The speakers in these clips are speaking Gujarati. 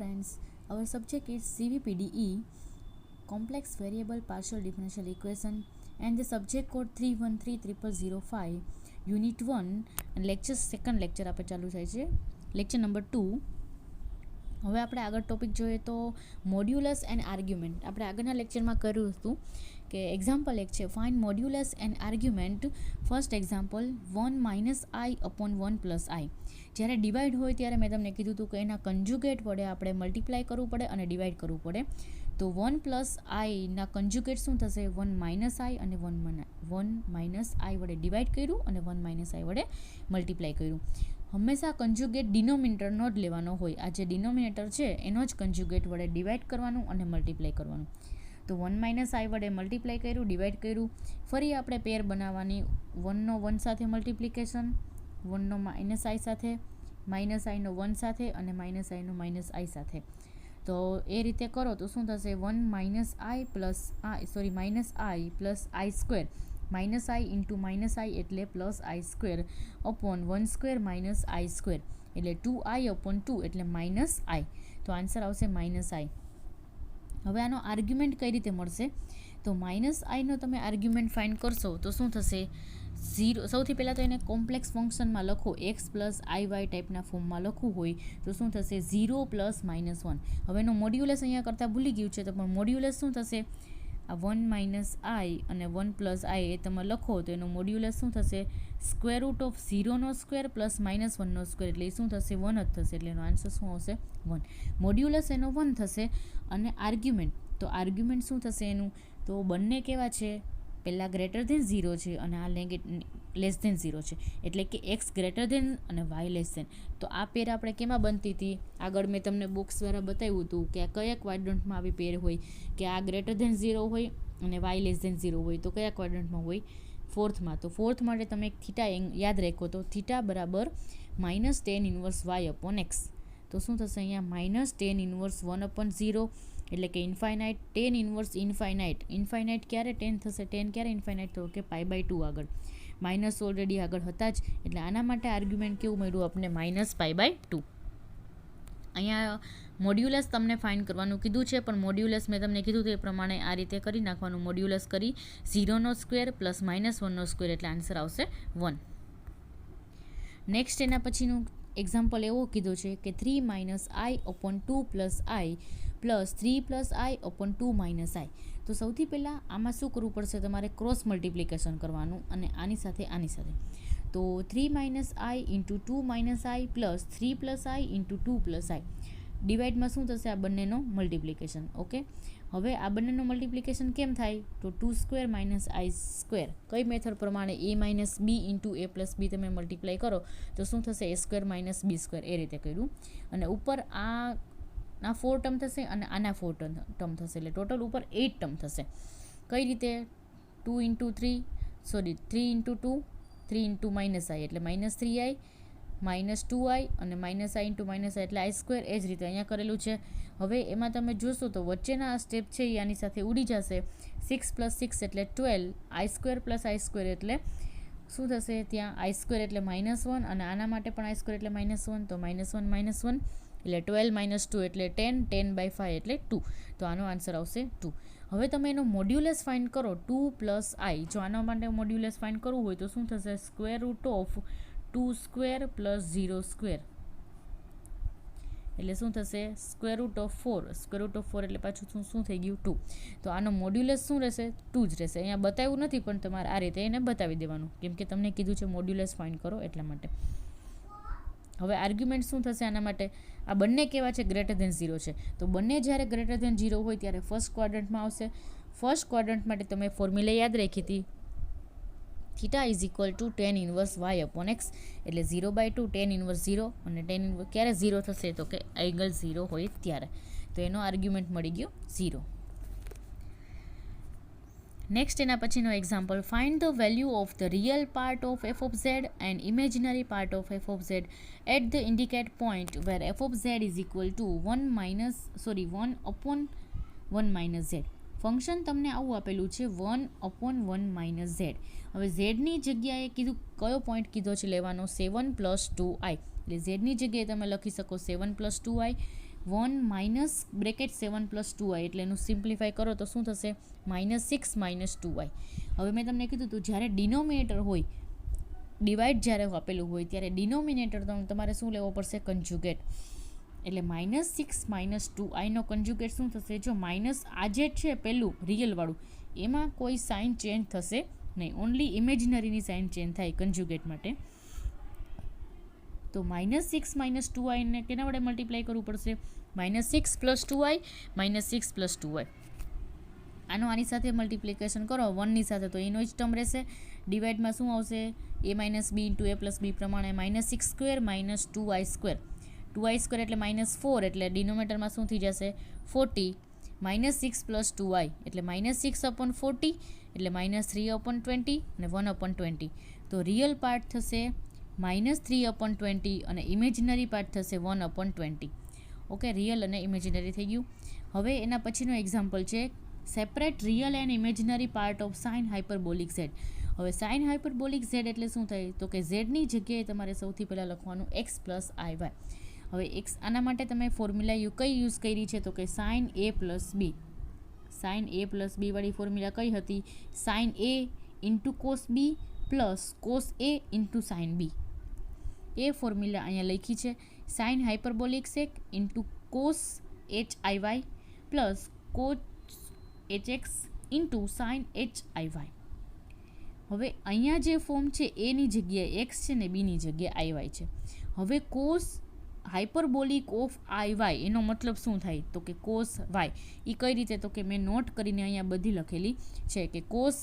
friends, our subject is CVPDE, Complex Variable Partial Differential Equation, and the subject code 313005, Unit 1, and lecture second lecture આપણે ચાલુ થાય છે, lecture number 2. હવે આપણે આગળ ટોપિક જોઈએ તો મોડ્યુલસ એન્ડ આર્ગ્યુમેન્ટ. આપણે આગળના લેક્ચરમાં કર્યું હતું કે એક્ઝામ્પલ એક છે find modulus and argument. First example 1 - i upon 1 + i. જ્યારે ડિવાઈડ હોય ત્યારે મેં તમને કીધું હતું કે એના કન્જ્યુગેટ વડે આપણે મલ્ટીપ્લાય કરવું પડે અને ડિવાઈડ કરવું પડે. તો 1 + i ના કન્જ્યુગેટ શું થશે? 1 - i અને 1 - i વડે ડિવાઈડ કર્યું અને 1 - i વડે મલ્ટીપ્લાય કર્યું. હંમેશા કન્જ્યુગેટ ડિનોમિનેટરનો જ લેવાનો હોય. આ જે ડિનોમિનેટર છે એનો જ કન્જ્યુગેટ વડે ડિવાઈડ કરવાનું અને મલ્ટીપ્લાય કરવાનું. તો 1 - i વડે મલ્ટીપ્લાય કર્યું, ડિવાઈડ કર્યું. ફરી આપણે પેર બનાવવાની. 1 નો 1 સાથે મલ્ટીપ્લિકેશન, 1 નો -i સાથે, -i નો 1 સાથે અને -i નો -i સાથે. તો એ રીતે કરો તો શું થશે? 1 - i plus i square, -i into -i એટલે +i² અપોન 1² - i સ્ક્વેર એટલે 2i અપોન 2 એટલે -i. તો આન્સર આવશે -i. હવે આનો આર્ગ્યુમેન્ટ કઈ રીતે મળશે? તો -i નો તમે આર્ગ્યુમેન્ટ ફાઇન્ડ કરશો તો શું થશે? 0. સૌથી પહેલાં તો એને કોમ્પ્લેક્સ ફંક્શનમાં લખો, x + iy ટાઈપના ફોર્મમાં લખવું હોય તો શું થશે? 0 + -1. હવે એનો મોડ્યુલસ અહીંયા કરતાં ભૂલી ગયું છે તો પણ મોડ્યુલસ શું થશે? આ 1 - i અને 1 + i એ તમે લખો તો એનો મોડ્યુલસ શું થશે? √0² + -1² એટલે એ શું થશે? 1 જ થશે. એટલે એનો આન્સર શું આવશે? 1. મોડ્યુલસ એનો 1 થશે. અને આર્ગ્યુમેન્ટ, તો આર્ગ્યુમેન્ટ શું થશે એનું? તો બંને કેવા છે? પહેલાં >0 છે અને આ <0 છે. એટલે કે x > અને y <. તો આ પેર આપણે કેમાં બનતી હતી? આગળ મેં તમને બોક્સ દ્વારા બતાવ્યું હતું કે આ કયા ક્વાડ્રન્ટમાં આવી પેર હોય કે આ >0 હોય અને y <0 હોય. તો કયા ક્વાડ્રન્ટમાં હોય? ફોર્થમાં. તો ફોર્થ માટે તમે એક થીટા યાદ રાખો તો થીટા બરાબર -tan 1y upon x. તો શું થશે અહીંયા? -tan 1/0 એટલે કે ઇન્ફાઇનાઇટ. tan infinite. ઇન્ફાઇનાઇટ ક્યારે tan થશે? tan ક્યારે ઇન્ફાઇનાઇટ થયો? કે π/2 આગળ. માઇનસ ઓલરેડી આગળ હતા જ. એટલે આના માટે આર્ગ્યુમેન્ટ કેવું મળ્યું આપણે? -π/2. અહીંયા મોડ્યુલસ તમને ફાઇન્ડ કરવાનું કીધું છે પણ મોડ્યુલસ મેં તમને કીધું તે પ્રમાણે આ રીતે કરી નાખવાનું. મોડ્યુલસ કરી 0² + -1² એટલે આન્સર આવશે 1. નેક્સ્ટ એના પછીનું એક્ઝામ્પલ એવો કીધો છે કે 3 - i upon 2 + i plus 3 + i upon 2 - i. તો સૌથી પહેલાં આમાં શું કરવું પડશે? તમારે ક્રોસ મલ્ટિપ્લિકેશન કરવાનું અને આની સાથે આની સાથે. તો 3 - i into 2 - i plus 3 + i into 2 + i. ડિવાઈડમાં શું થશે? આ બંનેનો મલ્ટિપ્લિકેશન. ઓકે, હવે આ બંનેનો મલ્ટિપ્લિકેશન કેમ થાય? તો 2² - i². કઈ મેથડ પ્રમાણે? a - b into a + b તમે મલ્ટીપ્લાય કરો તો શું થશે? a² - b². એ રીતે કર્યું. અને ઉપર આના 4 ટર્મ થશે અને આના 4 ટર્મ થશે. એટલે ટોટલ ઉપર 8 ટર્મ થશે. કઈ રીતે? 3 × 2 3 × -i એટલે -3i, -2i અને -i × -i એટલે i². એ જ રીતે અહીંયા કરેલું છે. હવે એમાં તમે જોશો તો વચ્ચેના આ સ્ટેપ છે એ આની સાથે ઉડી જશે. 6 + 6 એટલે 12, i² + i² એટલે શું થશે? ત્યાં i² એટલે -1 અને આના માટે પણ i² એટલે -1. તો -1 - 1 એટલે 12 - 2 એટલે 10, 10/5 એટલે 2. તો આનો આન્સર આવશે 2. હવે તમે એનો મોડ્યુલસ ફાઇન્ડ કરો 2 + i. જો આના માટે મોડ્યુલસ ફાઇન્ડ કરવું હોય તો શું થશે? √2² + 0² એટલે શું થશે? √4. √4 એટલે પાછું શું થઈ ગયું? 2. તો આનો મોડ્યુલસ શું રહેશે? 2 જ રહેશે. અહીંયા બતાવ્યું નથી પણ તમારે આ રીતે એને બતાવી દેવાનું કેમ કે તમને કીધું છે મોડ્યુલસ ફાઇન્ડ કરો એટલા માટે. હવે આર્ગ્યુમેન્ટ શું થશે આના માટે? આ બંને કેવા છે? >0 છે. તો બંને જ્યારે >0 હોય ત્યારે ફર્સ્ટ ક્વાડ્રન્ટમાં આવશે. ફર્સ્ટ ક્વાડ્રન્ટ માટે તમે ફોર્મ્યુલા યાદ રાખી હતી. θ = tan 1y upon x એટલે 0/2 tan 1 0 અને tan 1 ક્યારે 0 થશે? તો કે એંગલ 0 હોય ત્યારે. તો એનો આર્ગ્યુમેન્ટ મળી ગયો 0. નેક્સ્ટ એના પછીનો example find the value of the real part of f of z and imaginary part of f of z at the indicate point where f of z = 1 upon 1 - z. Function તમને આવું આપેલું છે 1 upon 1 - z. હવે ઝેડની જગ્યાએ કીધું કયો પોઈન્ટ કીધો છે લેવાનો? 7 + 2i. એટલે ઝેડની જગ્યાએ તમે લખી શકો 7 + 2i 1 minus bracket 7 plus 2i એટલે એનું સિમ્પ્લિફાય કરો તો શું થશે -6 માઇનસ 2i. હવે મેં તમને કીધું હતું જ્યારે ડિનોમિનેટર હોય, ડિવાઈડ જ્યારે આપેલું હોય ત્યારે ડિનોમિનેટર તમારે શું લેવો પડશે કન્જ્યુગેટ. એટલે -6 માઇનસ 2iનો કન્જ્યુગેટ શું થશે, જો માઇનસ આ જે છે પહેલું રિયલવાળું એમાં કોઈ સાઇન ચેન્જ થશે નહીં, ઓનલી ઇમેજિનરીની સાઇન ચેન્જ થાય કન્જ્યુગેટ માટે. તો -6 માઇનસ 2i ને કેના વડે મલ્ટીપ્લાય કરવું પડશે, -6 પ્લસ 2i -6 પ્લસ 2i. આનો આની સાથે મલ્ટીપ્લિકેશન કરો 1ની સાથે તો એનો જ ટર્મ રહેશે. ડિવાઇડમાં શું આવશે, a minus B into a plus B પ્રમાણે -6 square minus 2i square. 2i square એટલે -4 એટલે ડિનોમિનેટરમાં શું થઈ જશે 40 -6 પ્લસ 2i એટલે -6 અપોન 40 એટલે -3 અપોન 20 અને 1 અપોન 20. તો રિયલ પાર્ટ થશે -3 અપોન 20 અને ઇમેજિનરી પાર્ટ થશે 1 અપોન 20. ઓકે, રિયલ અને ઇમેજિનરી થઈ ગયું. હવે એના પછીનો એક્ઝામ્પલ છે separate real and imaginary part of sine hyperbolic Z. હવે સાઇન હાઇપરબોલિક ઝેડ એટલે શું થાય તો કે ઝેડની જગ્યાએ તમારે સૌથી પહેલાં લખવાનું x પ્લસ iy. હવે એક્સ આના માટે તમે ફોર્મ્યુલા કઈ યુઝ કરી છે તો કે sine a plus B. Sine a plus B વાળી ફોર્મ્યુલા કઈ હતી, sine a into cos B plus cos a into sine B. એ ફોર્મ્યુલા અહીંયા લખી છે. Sine hyperbolic sec into cos hiy plus cos hx into sine hiy. હવે અહીંયા જે ફોર્મ છે એની જગ્યાએ x છે ને બીની જગ્યાએ iy છે. હવે કોસ હાઇપરબોલિક ઓફ iy એનો મતલબ શું થાય તો કે કોસ y. એ કઈ રીતે તો કે મેં નોટ કરીને અહીંયા બધી લખેલી છે કે કોસ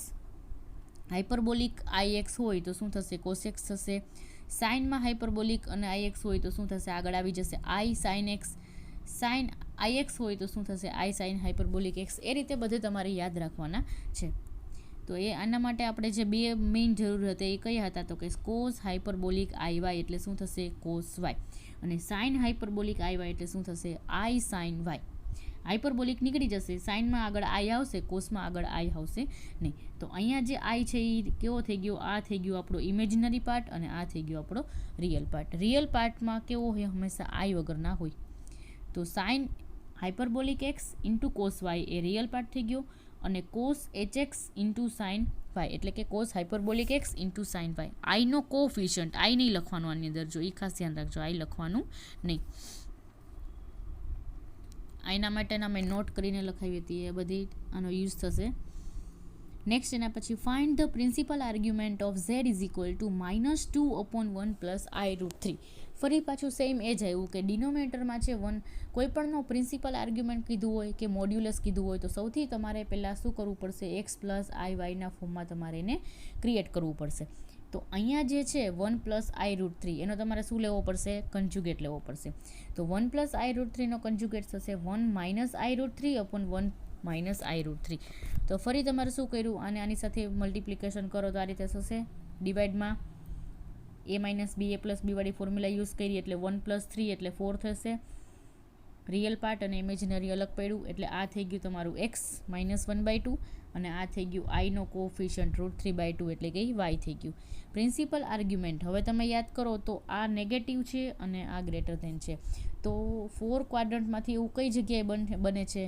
હાઇપરબોલિક ix હોય તો શું થશે કોસ x થશે. સાઇનમાં હાઇપરબોલિક અને ix હોય તો શું થશે, આગળ આવી જશે i sine x. Sine ix હોય તો શું થશે i સાઇન હાઇપરબોલિક x. એ રીતે બધે તમારે યાદ રાખવાના છે. તો એ આના માટે આપણે જે બે મેઇન જરૂર હતી એ કયા હતા તો કે કોસ હાઇપરબોલિક iy એટલે શું થશે કોસ y અને સાઇન હાઇપરબોલિક iy એટલે શું થશે i સાઇન y. હાઇપરબોલિક નીકળી જશે, સાઇનમાં આગળ i આવશે, કોસમાં આગળ i આવશે નહીં. તો અહીંયા જે i છે એ કેવો થઈ ગયો, આ થઈ ગયો આપણો ઇમેજિનરી પાર્ટ અને આ થઈ ગયો આપણો રિયલ પાર્ટ. રિયલ પાર્ટમાં કેવો હોય હંમેશા i વગરના હોય. તો sine hyperbolic x into cos y એ રિયલ પાર્ટ થઈ ગયો અને cos hx into sine y એટલે કે cos hyperbolic x into sine y. આઈનો કોફિશિયન્ટ આઈ નહીં લખવાનું આની અંદર, જો એ ખાસ ધ્યાન રાખજો, આઈ લખવાનું નહીં. આઈના માટેના મેં નોટ કરીને લખાવી હતી એ બધી આનો યુઝ થશે. નેક્સ્ટ એના પછી find the principal argument of z is equal two -2 upon 1 plus i√3. ફરી પાછું સેમ એ જ આવ્યું કે ડિનોમિનેટરમાં છે 1, કોઈ પણનો પ્રિન્સિપલ આર્ગ્યુમેન્ટ કીધું હોય કે મોડ્યુલસ કીધું હોય તો સૌથી તમારે પહેલાં શું કરવું પડશે, x પ્લસ iy ફોર્મમાં તમારે એને ક્રિએટ કરવું પડશે. તો અહીંયા જે છે 1 પ્લસ i√3 એનો તમારે શું લેવો પડશે, કન્જ્યુગેટ લેવો પડશે. તો 1 પ્લસ i√3નો કન્જ્યુગેટ થશે 1 minus i√3 upon 1 minus i√3. તો ફરી તમારે શું કર્યું, આને આની સાથે મલ્ટીપ્લિકેશન કરો તો આ રીતે થશે. ડિવાઇડમાં a minus B a plus B વાળી ફોર્મ્યુલા યુઝ કરી એટલે 1 પ્લસ 3 એટલે 4 થશે. રિયલ પાર્ટ અને ઇમેજિનરી અલગ પડ્યું એટલે આ થઈ ગયું તમારું x -1/2 અને આ થઈ ગયું આઈનો કોફિશિયન્ટ √3/2 એટલે કે y થઈ ગયું. પ્રિન્સિપલ આર્ગ્યુમેન્ટ હવે તમે યાદ કરો તો આ નેગેટિવ છે અને આ ગ્રેટર ધેન છે. તો 4 ક્વાડ્રન્ટમાંથી એવું કઈ જગ્યાએ બને છે,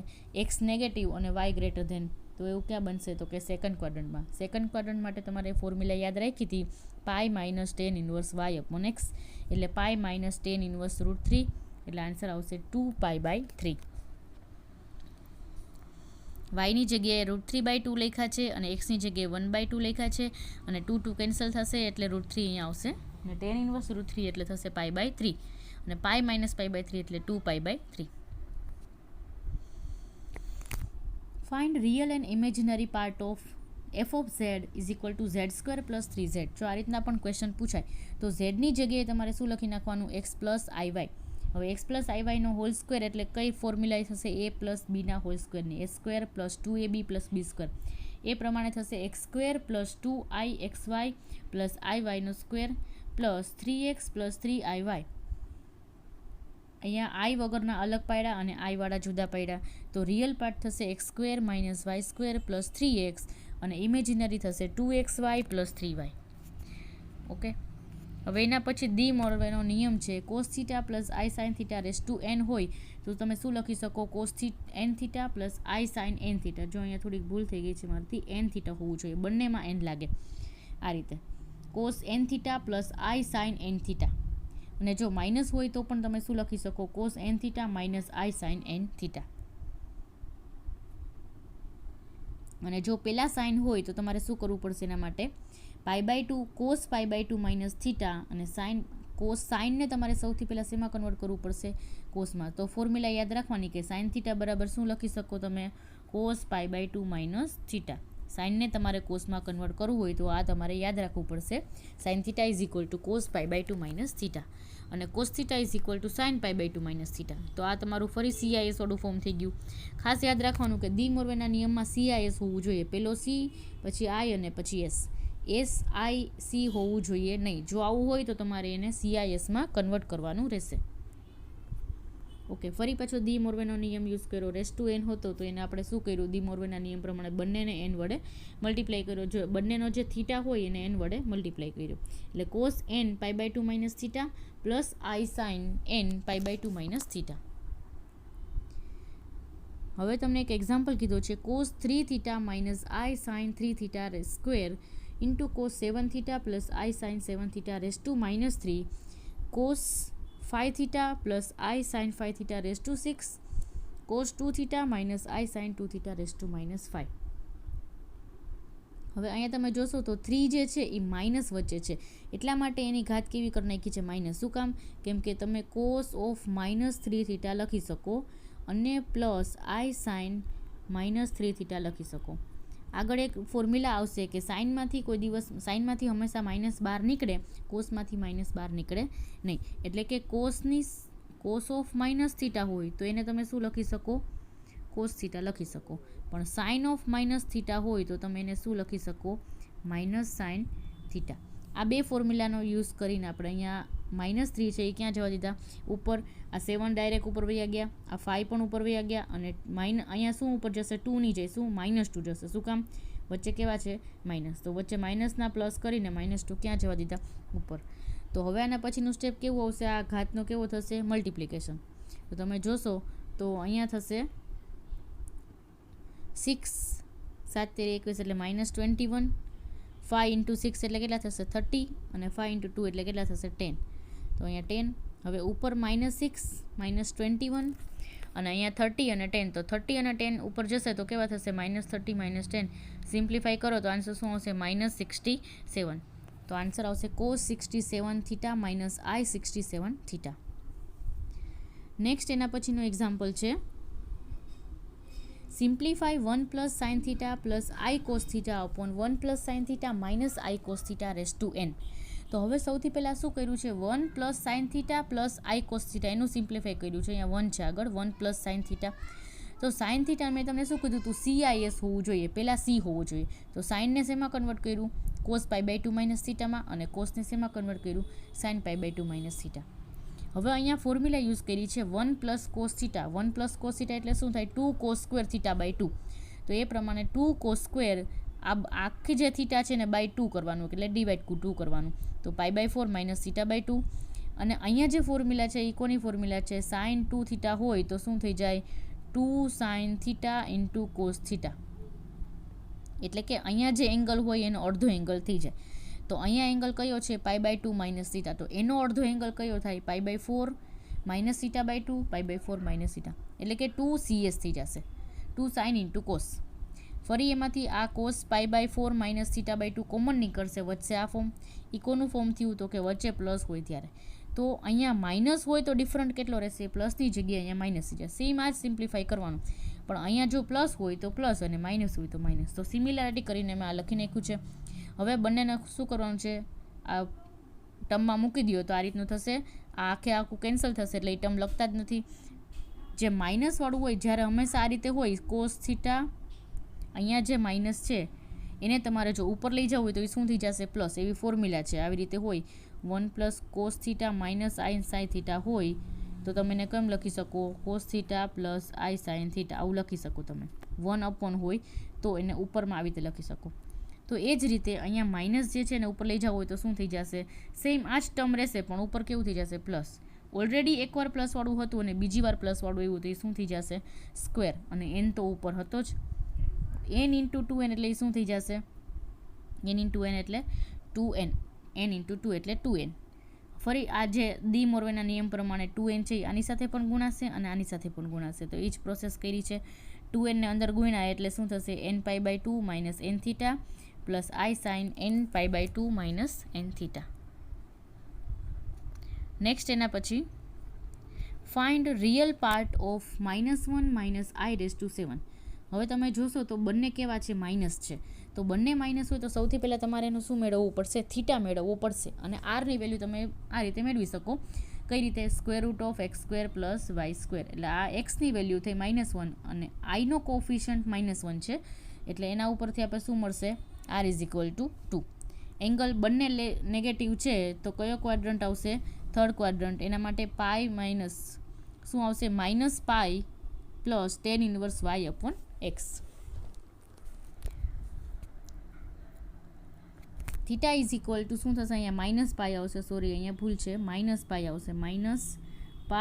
x નેગેટિવ અને y ગ્રેટર ધેન. તો એવું ક્યાં બનશે તો કે સેકન્ડ ક્વાડ્રન્ટમાં. સેકન્ડ ક્વાડ્રન્ટ માટે તમારે ફોર્મ્યુલા યાદ રાખી હતી pi minus tan inverse y upon x એટલે પાઈ માઇનસ ટેન ઇન્વર્સ √3 એટલે આન્સર આવશે 2π/3. વાયની જગ્યાએ √3/2 લખ્યા છે અને એક્સની જગ્યાએ 1/2 લખ્યા છે અને 2 કેન્સલ થશે એટલે √3 અહીંયા આવશે અને ટેન ઇન્વર્સ √3 એટલે થશે π/3 અને પાઈ માઇનસ π/3 એટલે 2π/3. Find real and imaginary part of f of z is equal to z² plus 3z. જો આ રીતના પણ ક્વેશ્ચન પૂછાય તો ઝેડની જગ્યાએ તમારે શું લખી નાખવાનું, x પ્લસ iy. હવે x પ્લસ iy નો હોલ સ્ક્વેર એટલે કઈ ફોર્મ્યુલા થશે, a પ્લસ બીના હોલ સ્ક્વેરની, a² plus 2ab plus b². એ પ્રમાણે થશે x² plus 2ixy plus iy નો square plus 3x plus 3iy. અહીંયા i વગરના અલગ પાડ્યા અને i વાળા જુદા પાડ્યા તો રિયલ પાર્ટ થશે x² minus y² plus 3x અને ઇમેજિનરી થશે 2xy પ્લસ 3y. ઓકે, હવે એના પછી ડી મોર્વેનો નિયમ છે cos theta plus I sine theta raise to n હોય તો તમે શું લખી શકો કોસ એન થીટા પ્લસ આઈ સાઇન એન થીટા. જો અહીંયા થોડીક ભૂલ થઈ ગઈ છે મારાથી, એન થીટા હોવું જોઈએ, બંનેમાં એન લાગે આ રીતે કોસ એન થીટા પ્લસ આઈ સાઇન એન થીટા. અને જો માઇનસ હોય તો પણ તમે શું લખી શકો cos n theta minus I sine n theta. અને જો પેલા સાઇન હોય તો તમારે શું કરવું પડશે એના માટે π/2 કોસ π/2 માઇનસ થીટા અને સાઇન કોસ સાઇનને તમારે સૌથી પહેલાં શેમાં કન્વર્ટ કરવું પડશે કોસમાં. તો ફોર્મ્યુલા યાદ રાખવાની કે સાઇન થીટા બરાબર શું લખી શકો તમે કોસ π/2 માઇનસ થીટા. સાઇનને તમારે કોસમાં કન્વર્ટ કરવું હોય તો આ તમારે યાદ રાખવું પડશે sine theta is equal to cos π/2 minus theta અને cos theta is equal to sine π/2 minus theta. તો આ તમારું ફરી CIS વાળું ફોર્મ થઈ ગયું. ખાસ યાદ રાખવાનું કે ડી મોર્વેના નિયમમાં CIS હોવું જોઈએ, પેલો C પછી I અને પછી S. SIC હોવું જોઈએ નહીં. જો આવું હોય તો તમારે એને CISમાં કન્વર્ટ કરવાનું રહેશે. ઓકે, ફરી પાછો ડી મોર્વેનો નિયમ યુઝ કર્યો. રેસ ટુ એન હતો તો એને આપણે શું કર્યું ડી મોર્વેના નિયમ પ્રમાણે બંનેને એન વડે મલ્ટીપ્લાય કર્યો. જો બંનેનો જે થીટા હોય એને એન વડે મલ્ટીપ્લાય કર્યો એટલે cos N π/2 minus theta plus આઈ સાઇન એન π/2 માઇનસ થીટા. હવે તમને એક એક્ઝામ્પલ કીધો છે cos 3 theta minus I sine 3 theta square into cos 7 theta plus I sine 7 theta raise to minus 3 cos 5 theta plus I sine 5 theta raise to 6 cos 2 theta minus I sine 2 theta raise to minus 5. હવે અહીંયા તમે જોશો તો 3 જે છે એ માઇનસ વચ્ચે છે એટલા માટે એની ઘાત કેવી કરી નાખી છે માઇનસ. શું કામ? કેમ કે તમે કોસ ઓફ માઇનસ 3 થીટા લખી શકો અને પ્લસ આઈ સાઇન માઇનસ 3 થીટા લખી શકો. આગળ એક ફોર્મ્યુલા આવશે કે સાઇનમાંથી હંમેશા માઇનસ બહાર નીકળે, કોસમાંથી માઇનસ બહાર નીકળે નહીં. એટલે કે કોસ ઓફ માઇનસ થીટા હોય તો એને તમે શું લખી શકો કોસ થીટા લખી શકો, પણ સાઇન ઓફ માઇનસ થીટા હોય તો તમે એને શું લખી શકો માઇનસ સાઇન થીટા. આ બે ફોર્મ્યુલાનો યુઝ કરીને આપણે અહીંયા -3 છે એ ક્યાં જવા દીધા ઉપર, આ 7 ડાયરેક્ટ ઉપર વયા ગયા, આ 5 પણ ઉપર વયા ગયા અને અહીંયા શું ઉપર જશે 2 ની જાય શું -2 જશે. શું કામ? વચ્ચે કેવા છે માઇનસ, તો વચ્ચે માઇનસના પ્લસ કરીને -2 ક્યાં જવા દીધા ઉપર. તો હવે આના પછીનું સ્ટેપ કેવું આવશે, આ ઘાતનો કેવો થશે મલ્ટિપ્લિકેશન. તો તમે જોશો તો અહીંયા થશે 6 7 તેરી 21 એટલે -21, 5 × 6 એટલે કેટલા થશે 30 અને 5 × 2 એટલે કેટલા થશે 10. તો અહીંયા 10. હવે ઉપર -6 -21 અને અહીંયા 30 અને 10, તો 30 અને 10 ઉપર જશે તો કેવા થશે -30 -10. સિમ્પ્લિફાઈ કરો તો આન્સર શું આવશે -67. તો આન્સર આવશે cos 67 theta minus i 67 theta. Next એના પછીનો એક્ઝામ્પલ છે simplify 1 plus sine theta plus i cos theta upon 1 plus sine theta minus i cos theta raise to n. તો હવે સૌથી પહેલાં શું કર્યું છે 1 plus sine theta plus i cos theta એનું સિમ્પ્લિફાઈ કર્યું છે. અહીંયા 1 છે આગળ 1 પ્લસ સાઇન થીટા. તો સાઇન થીટા મેં તમને શું કીધું હતું CIS હોવું જોઈએ, પહેલાં C હોવું જોઈએ. તો સાઇનને શેમાં કન્વર્ટ કર્યું કોસ π/2 માઇનસ થીટામાં અને કોસને શેમાં કન્વર્ટ કર્યું સાઇન π/2 માઇનસ થીટા. હવે અહીંયા ફોર્મ્યુલા યુઝ કરી છે 1 plus cos theta. 1 plus cos theta એટલે શું થાય 2 કોસ સ્ક્વેર થીટા/2. તો એ પ્રમાણે 2 કોસ સ્ક્વેર આ આખી જે થીટા છે ને /2 કરવાનું એટલે ડિવાઈડ 2 કરવાનું. તો π/4 માઇનસ થીટા/2 અને અહીંયા જે ફોર્મ્યુલા છે એ કોની ફોર્મ્યુલા છે સાઇન 2 થીટા હોય તો શું થઈ જાય 2 sine theta into cos theta. એટલે કે અહીંયા જે એંગલ હોય એનો અડધો એંગલ થઈ જાય. તો અહીંયા એંગલ કયો છે π/2 માઇનસ થીટા, તો એનો અડધો એંગલ કયો થાય π/4 માઇનસ થીટા/2 π/4 માઇનસ થીટા એટલે કે 2 CS થઈ જશે 2 સાઇન ઇન્ટુ કોસ. ફરી એમાંથી આ કોસ π/4 માઇનસ થીટા/2 કોમન નીકળશે, વચ્ચે આ ફોર્મ ઇકોનું ફોર્મ થયું તો કે વચ્ચે પ્લસ હોય ત્યારે. તો અહીંયા માઇનસ હોય તો ડિફરન્ટ કેટલો રહેશે પ્લસની જગ્યાએ અહીંયા માઇનસ થઈ જાય. સેમ આ જ સિમ્પ્લિફાઈ કરવાનું, પણ અહીંયા જો પ્લસ હોય તો પ્લસ અને માઇનસ હોય તો માઇનસ. તો સિમિલારિટી કરીને મેં આ લખી નાખ્યું છે. હવે બંનેને શું કરવાનું છે આ ટર્મમાં મૂકી દો તો આ રીતનું થશે. આ આખું કેન્સલ થશે એટલે એ ટર્મ લખતા જ નથી. જે માઇનસવાળું હોય જ્યારે હંમેશા આ રીતે હોય કોસ થીટા, અહીંયા જે માઇનસ છે એને તમારે જો ઉપર લઈ જવું હોય તો એ શું થઈ જશે પ્લસ. એવી ફોર્મ્યુલા છે. આવી રીતે હોય 1 plus cos theta minus I sine theta હોય તો તમે એને કેમ લખી શકો કોસ થીટા પ્લસ આઈ સાઇન થીટા આવું લખી શકો તમે. 1 અપોન હોય તો એને ઉપરમાં આવી રીતે લખી શકો. તો તો એ જ રીતે અહીંયા માઇનસ જે છે ને ઉપર લઈ જવું હોય તો શું થઈ જશે, સેમ આ જ ટર્મ રહેશે પણ ઉપર કેવું થઈ જશે, પ્લસ. ઓલરેડી એકવાર પ્લસવાળું હતું અને બીજી વાર પ્લસવાળું એવું તો એ શું થઈ જશે, સ્ક્વેર. અને એન તો ઉપર હતો જ, એન ઇન્ટુ 2n એટલે એ શું થઈ જશે, એન ઇન્ટુ એન એટલે 2n, એન ઇન્ટુ 2 એટલે 2n. ફરી આ જે ડી મોર્વેના નિયમ પ્રમાણે 2n છે આની સાથે પણ ગુણાશે અને આની સાથે પણ ગુણાશે. તો એ જ પ્રોસેસ કરી છે. 2n ને અંદર ગુણ્યા એટલે શું થશે, nπ/2 minus n theta plus i sine nπ/2 minus n theta. Next એના પછી find real part of -1 - i⁻7. હવે તમે જોશો તો બંને કેવા છે, માઇનસ છે. તો બંને માઇનસ હોય તો સૌથી પહેલાં તમારે એનું શું મેળવવું પડશે, થીટા મેળવવો પડશે. અને આરની વેલ્યુ તમે આ રીતે મેળવી શકો. કઈ રીતે, √x² + y². એટલે આ એક્સની વેલ્યુ થઈ -1 અને આઈનો કોફિશિયન્ટ -1 છે એટલે એના ઉપરથી આપણે શું મળશે, r = 2. એંગલ બંને નેગેટિવ છે તો કયો ક્વાડ્રન્ટ આવશે, થર્ડ ક્વાડ્રન્ટ. એના માટે પાઈ માઇનસ શું આવશે, -π + tan ઇન્વર્સ y/x. થીટા = શું થશે, અહીંયા -π આવશે, સોરી અહીંયા ભૂલ છે, -π આવશે, -π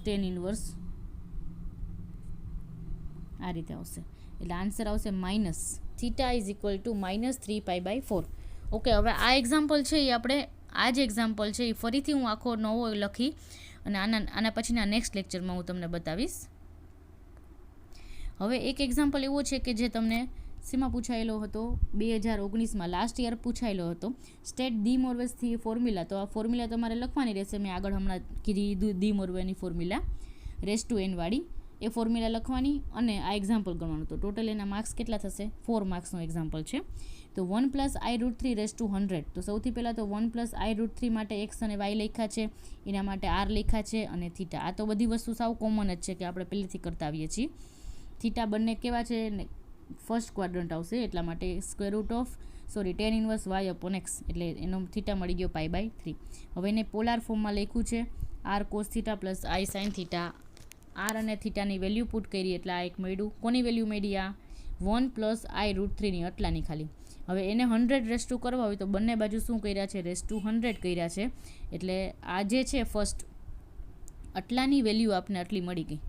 + tan ઇન્વર્સ આ રીતે આવશે. એટલે આન્સર આવશે માઇનસ, થીટા = -3π/4. ઓકે, હવે આ એક્ઝામ્પલ છે એ આપણે આ જ એક્ઝામ્પલ છે એ ફરીથી હું આખો નવો લખી અને આના પછીના નેક્સ્ટ લેક્ચરમાં હું તમને બતાવીશ. હવે એક એક્ઝામ્પલ એવો છે કે જે તમને શેમાં પૂછાયેલો હતો, 2019માં લાસ્ટ યર પૂછાયેલો હતો. સ્ટેટ ડી મોર્વેસથી ફોર્મ્યુલા. તો આ ફોર્મ્યુલા તમારે લખવાની રહેશે. મેં આગળ હમણાં કીધી ડી મોર્વેની ફોર્મ્યુલા ⁻n વાળી, એ ફોર્મ્યુલા લખવાની અને આ એક્ઝામ્પલ ગણવાનું. તો ટોટલ એના માર્ક્સ કેટલા થશે, 4 માર્ક્સનો એક્ઝામ્પલ છે. તો 1 + i√3 તો સૌથી પહેલાં તો 1 + i√3 માટે x અને y લખ્યા છે, એના માટે r લખ્યા છે અને થીટા. આ તો બધી વસ્તુ સાવ કોમન જ છે કે આપણે પહેલેથી કરતા આવીએ છીએ. થીટા બંને કેવા છે, ફર્સ્ટ ક્વાડ્રન્ટ આવશે એટલા માટે tan ઇન્વર્સ y/x એટલે એનો થીટા મળી ગયો π/3. હવે એને પોલાર ફોર્મમાં લખ્યું છે, r cos θ + i sin θ. r અને થીટાની વેલ્યુ પુટ કરી એટલે આ એક મળ્યું. કોની વેલ્યુ મળી, આ 1 + i√3 ની આટલાની ખાલી. હવે એને 100 કરવા હોય તો બંને બાજુ શું કર્યા છે, ⁻100 કર્યા છે. એટલે આ જે છે ફર્સ્ટ આટલાની વેલ્યુ આપને આટલી મળી ગઈ.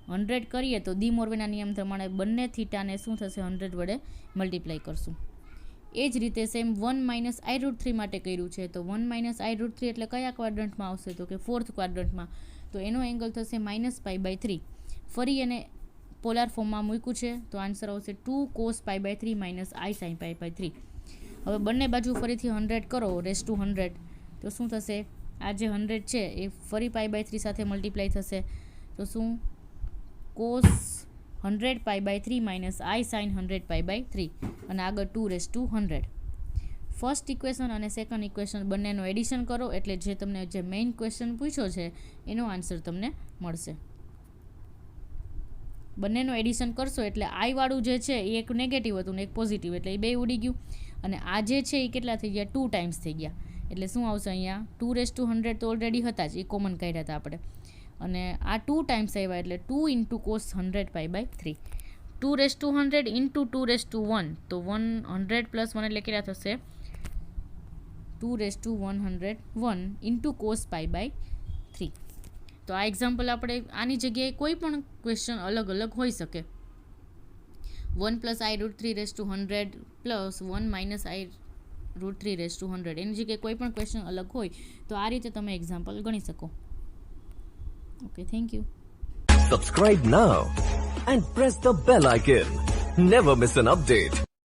100 કરીએ તો ડી મોર્વેના નિયમ પ્રમાણે બંને થીટાને શું થશે, 100 વડે મલ્ટીપ્લાય કરશું. એ જ રીતે સેમ 1 - i√3 માટે કર્યું છે. તો 1 - i√3 એટલે કયા ક્વાડ્રન્ટમાં આવશે, તો કે ફોર્થ ક્વાડ્રન્ટમાં. તો એનો એંગલ થશે -π/3. ફરી એને પોલાર ફોર્મમાં મૂક્યું છે તો આન્સર આવશે 2 cos π/3 - i sin π/3. હવે બંને બાજુ ફરીથી 100 કરો ⁻100 તો શું થશે, આ જે 100 છે એ ફરી π/3 સાથે મલ્ટીપ્લાય થશે. તો શું, cos 100 π/3 - i sin 100 π/3 અને આગળ 2 ⁻100. ફર્સ્ટ ઇક્વેશન અને સેકન્ડ ઇક્વેશન બંનેનો એડિશન કરો એટલે જે તમને જે મેઇન ક્વેશ્ચન પૂછ્યો છે એનો આન્સર તમને મળશે. બંનેનો એડિશન કરશો એટલે i વાળું જે છે એ એક નેગેટિવ હતું ને એક પોઝિટિવ એટલે એ બે ઉડી ગયું. અને આ જે છે એ કેટલા થઈ ગયા, 2 ટાઈમ્સ થઈ ગયા. એટલે શું આવશે અહીંયા 2 તો ઓલરેડી હતા જ, એ કોમન કાઢ્યા હતા આપણે. અને આ 2 ટાઈમ્સ આવ્યા એટલે 2 × cos 100 π/3. 2 × 2 તો 100 + 1 એટલે કેટલા થશે, 2 × cos π/3. તો આ એક્ઝામ્પલ આપણે આની જગ્યાએ કોઈ પણ ક્વેશ્ચન અલગ અલગ હોઈ શકે. 1 + i√3 + 1 - i√3 એની જગ્યાએ કોઈ પણ ક્વેશ્ચન અલગ હોય તો આ રીતે તમે એક્ઝામ્પલ ગણી શકો. Okay, thank you. Subscribe now and press the bell icon. Never miss an update.